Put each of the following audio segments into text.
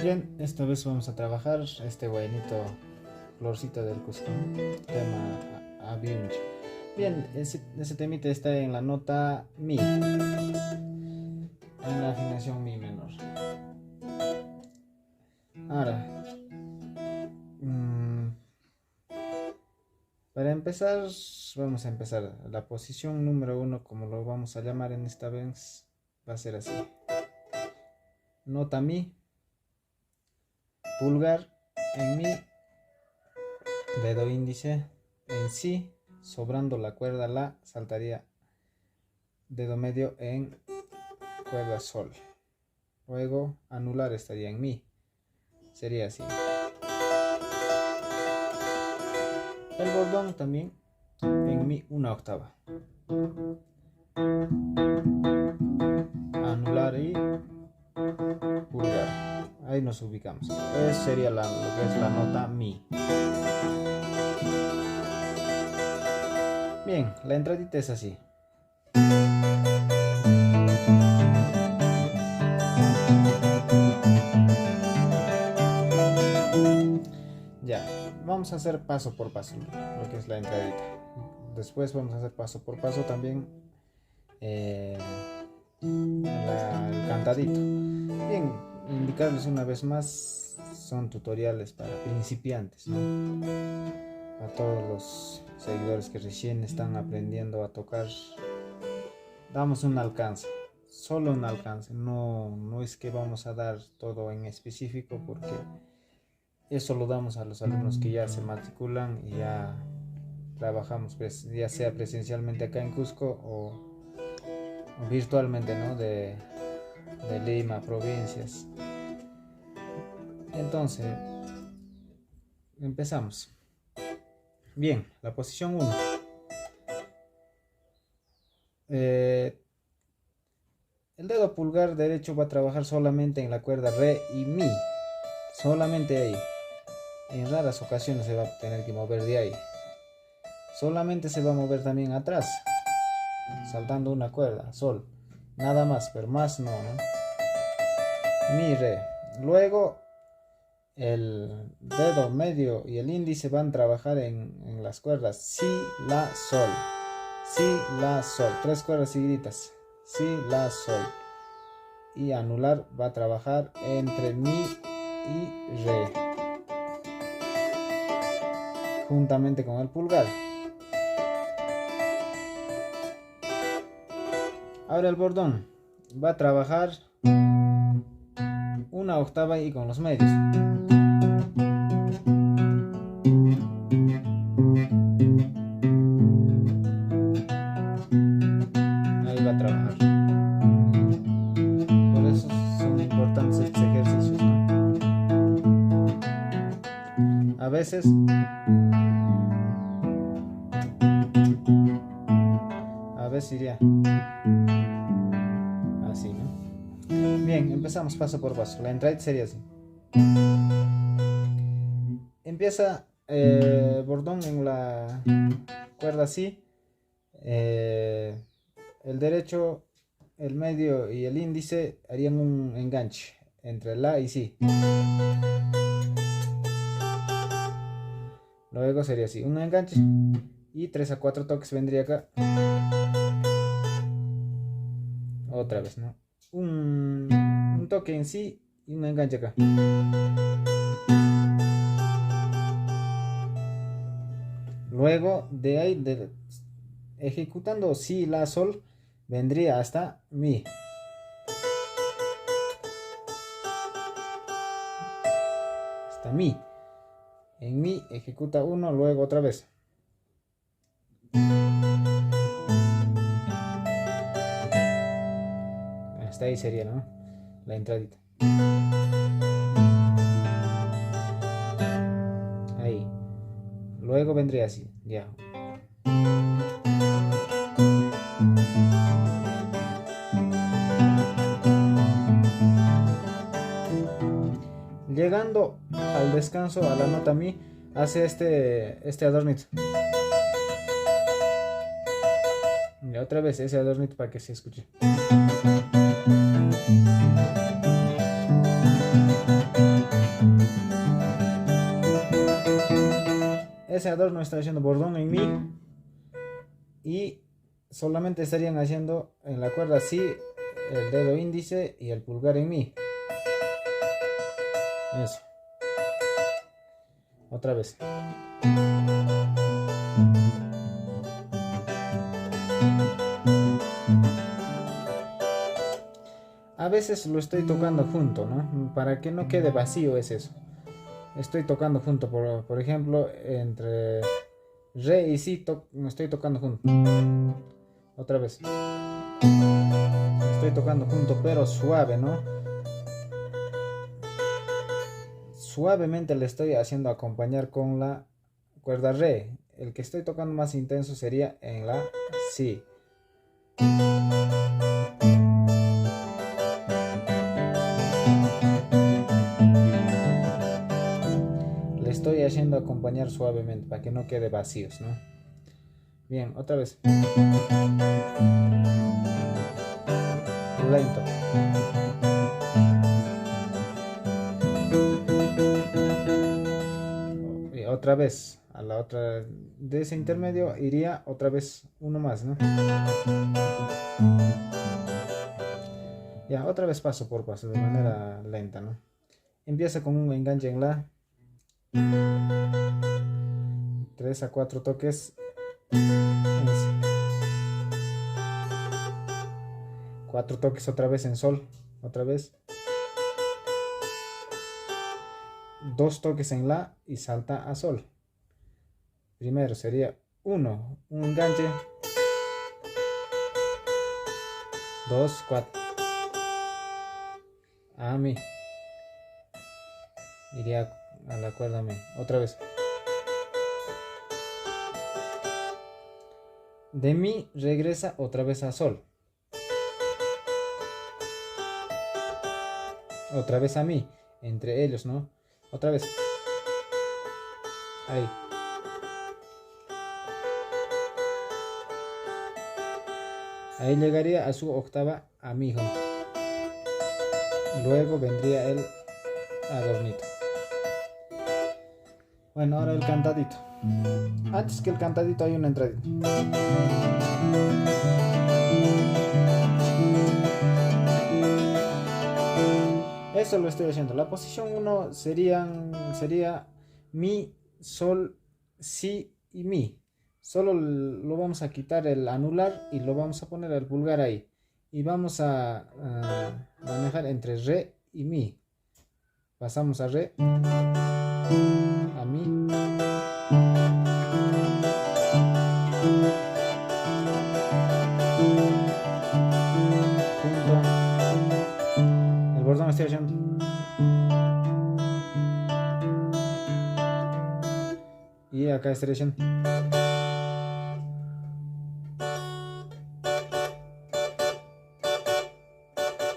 Bien, esta vez vamos a trabajar este guainito Florcita del Cusco, tema Aviunch. Bien, ese temita está en la nota Mi, en la afinación Mi menor. Ahora, para empezar, vamos a empezar. La posición número 1, como lo vamos a llamar en esta vez, va a ser así. Nota Mi, pulgar en Mi, dedo índice en Si, sobrando la cuerda La, saltaría dedo medio en cuerda Sol. Luego anular estaría en Mi, sería así. El bordón también en Mi una octava. Anular y pulgar. Ahí nos ubicamos. Esa sería lo que es la nota Mi. Bien, la entradita es así. Ya, vamos a hacer paso por paso lo que es la entradita. Después vamos a hacer paso por paso también el cantadito. Bien, indicarles una vez más, son tutoriales para principiantes, ¿no? A todos los seguidores que recién están aprendiendo a tocar, damos un alcance, solo un alcance, no es que vamos a dar todo en específico, porque eso lo damos a los alumnos que ya se matriculan y ya trabajamos, pues, ya sea presencialmente acá en Cusco o virtualmente, ¿no? De Lima, provincias. Entonces, empezamos. Bien, la posición 1. El dedo pulgar derecho va a trabajar solamente en la cuerda Re y Mi. Solamente ahí. En raras ocasiones se va a tener que mover de ahí. Solamente se va a mover también atrás, saltando una cuerda, Sol. Nada más, pero más no, ¿no? Mi, Re. Luego el dedo medio y el índice van a trabajar en las cuerdas Si, La, Sol. Si, La, Sol. 3 cuerdas seguiditas. Si, La, Sol. Y anular va a trabajar entre Mi y Re, juntamente con el pulgar. Ahora el bordón va a trabajar una octava y con los medios. Ahí va a trabajar. Por eso son importantes estos ejercicios, ¿no? A veces iría así, ¿no? Bien, empezamos paso por paso. La entrada sería así. Empieza bordón en la cuerda Si. El derecho, el medio y el índice harían un enganche entre La y Si. Luego sería así, un enganche y 3 a 4 toques vendría acá. Otra vez, ¿no? Un toque en Si y un enganche acá. Luego de ahí, ejecutando Si, La, Sol, vendría hasta Mi. Hasta Mi. En Mi ejecuta uno, luego otra vez. Hasta ahí sería, ¿no? La entradita. Ahí. Luego vendría así, ya. Llegando al descanso, a la nota mi, hace este adornito. Y otra vez ese adornito para que se escuche. Ese adorno está haciendo bordón en mi. Y solamente estarían haciendo en la cuerda si el dedo índice y el pulgar en mi. Eso. Otra vez. A veces lo estoy tocando junto, ¿no? Para que no quede vacío es eso. Estoy tocando junto, por ejemplo, entre re y si me estoy tocando junto. Otra vez. Estoy tocando junto, pero suave, ¿no? Suavemente le estoy haciendo acompañar con la cuerda re. El que estoy tocando más intenso sería en la si. Le estoy haciendo acompañar suavemente para que no quede vacíos, ¿no? Bien, otra vez. Lento. Y otra vez. A la otra de ese intermedio iría otra vez uno más, ¿no? Ya, otra vez paso por paso, de manera lenta, ¿no? Empieza con un enganche en la 3 a 4 toques en si. 4 toques otra vez en sol, otra vez. 2 toques en la y salta a sol. Primero sería 1, un enganche. 2, 4. A mi. Iría a la cuerda mi. Otra vez. De mi regresa otra vez a sol. Otra vez a mi. Entre ellos, ¿no? Otra vez. Ahí. Ahí llegaría a su octava a mi. Luego vendría el adornito. Bueno, ahora el cantadito. Antes que el cantadito hay una entradita. Eso lo estoy haciendo. La posición 1 sería mi, sol, si y mi. Solo lo vamos a quitar el anular y lo vamos a poner el pulgar ahí. Y vamos a manejar entre re y mi. Pasamos a re, a mi. Punto. El bordón estoy haciendo. Y acá estoy haciendo.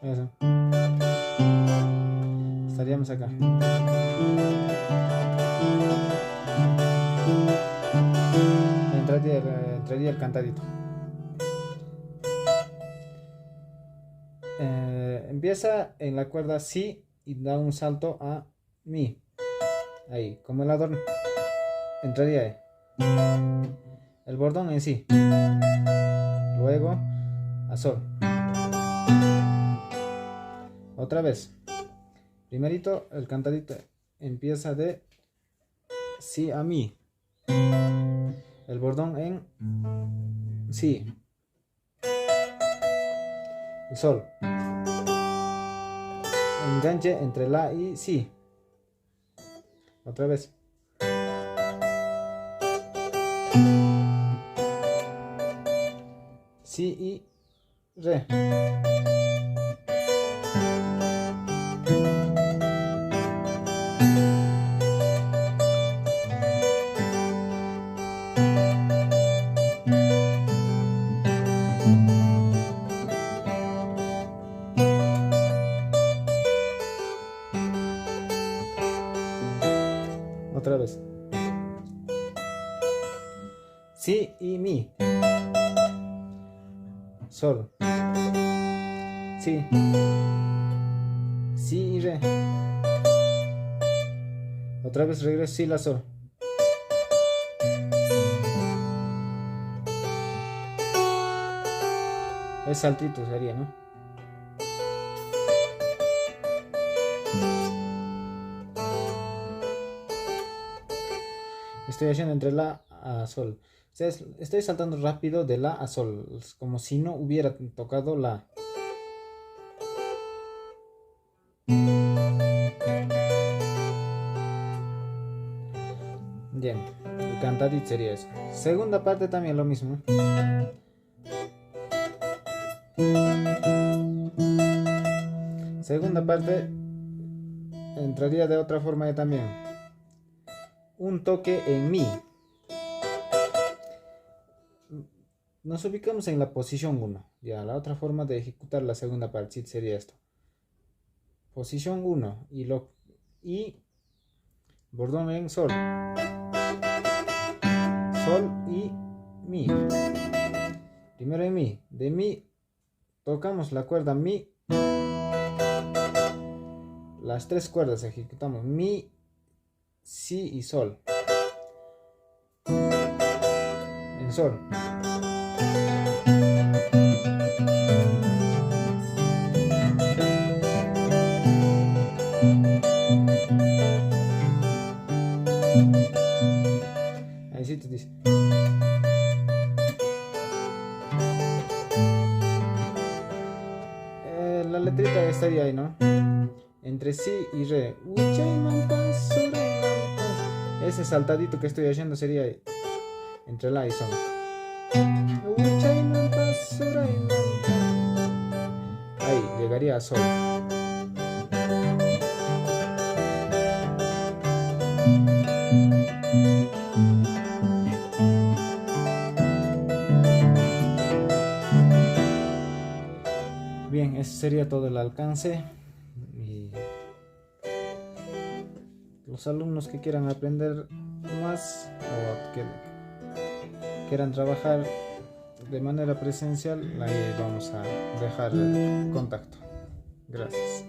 Eso. Estaríamos acá. Entraría el cantadito. Empieza en la cuerda si y da un salto a mi. Ahí, como el adorno. Entraría ahí. El bordón en si. Luego a sol. Otra vez. Primerito el cantadito empieza de si a mi. El bordón en si. El sol. Enganche entre la y si. Otra vez. Si y re. si y mi. Sol, si, si y re. Otra vez regreso, si, la, sol. Es saltito sería, ¿no? Estoy haciendo entre la a sol. O sea, estoy saltando rápido de la a sol. Es como si no hubiera tocado la. Bien, el cantadito sería eso. Segunda parte también lo mismo. Segunda parte entraría de otra forma ya también. Un toque en mi. Nos ubicamos en la posición 1. Ya, la otra forma de ejecutar la segunda parte sería esto. Posición 1 y bordón en sol. Sol y mi. Primero en mi. De mi tocamos la cuerda mi. Las tres cuerdas ejecutamos mi, si y sol. En sol. Ahí sí te dice. La letrita estaría ahí, ¿no? Entre si y re. Ese saltadito que estoy haciendo sería ahí, entre la y son. Ahí llegaría a sol. Bien, ese sería todo el alcance. Y los alumnos que quieran aprender más o que quieran trabajar de manera presencial, ahí vamos a dejar el contacto. Gracias.